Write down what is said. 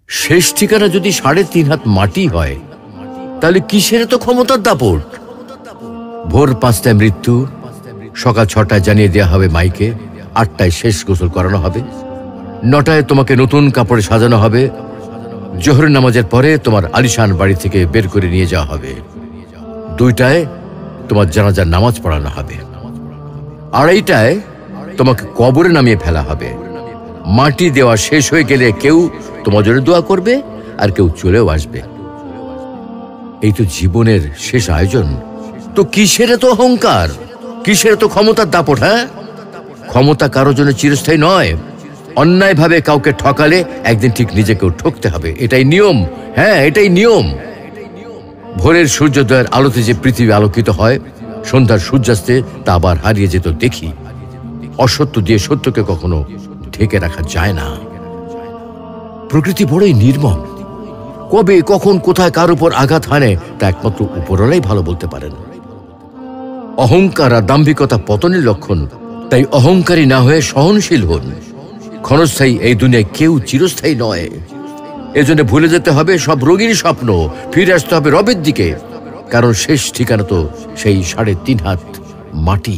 শেষ ঠিকানা যদি 3.5 হাত মাটি হয়, তাহলে কিসের তো ক্ষমতার দাপট? ভোর 5টায় মৃত্যু, সকাল 6টায় জানিয়ে দেওয়া হবে মাইকে, 8টায় শেষ গোসল করানো হবে, 9টায় তোমাকে নতুন কাপড়ে সাজানো হবে, জোহরের নামাজের পরে তোমার আলিশান বাড়ি থেকে বের করে নিয়ে যাওয়া হবে, 2টায় তোমার জানাজার নামাজ পড়ানো হবে, 2:30টায় তোমাকে কবরে নামিয়ে ফেলা হবে। মাটি দেওয়া শেষ হয়ে গেলে কেউ তোমার জন্য দোয়া করবে, আর কেউ চলেও আসবে। এই তো জীবনের শেষ আয়োজন। তো কিসের তো অহংকার, কিসের তো ক্ষমতার দাপট? হ্যাঁ, ক্ষমতা কারোর জন্য চিরস্থায়ী নয়। অন্যায়ভাবে কাউকে ঠকালে একদিন ঠিক নিজেকেও ঠকতে হবে, এটাই নিয়ম। হ্যাঁ, এটাই নিয়ম। ভোরের সূর্যোদয়ের আলোতে যে পৃথিবী আলোকিত হয়, সন্ধ্যার সূর্যাস্তে তা আবার হারিয়ে যেত দেখি। অসত্য দিয়ে সত্যকে কখনো ঢেকে রাখা যায় না। প্রকৃতি বড়ই নির্মম। কবে, কখন, কোথায় কার উপর আঘাত হানে তা একমাত্র উপরওয়ালাই ভালো বলতে পারেন। অহংকার আর দাম্ভিকতা পতনের লক্ষণ। তাই অহংকারী না হয়ে সহনশীল হন। ক্ষণস্থায়ী এই দুনিয়ায় কেউ চিরস্থায়ী নয়। এজন্য ভুলে যেতে হবে সব রোগীর স্বপ্ন, ফিরে আসতে হবে রবের দিকে, কারণ শেষ ঠিকানা তো সেই 3.5 হাত মাটি।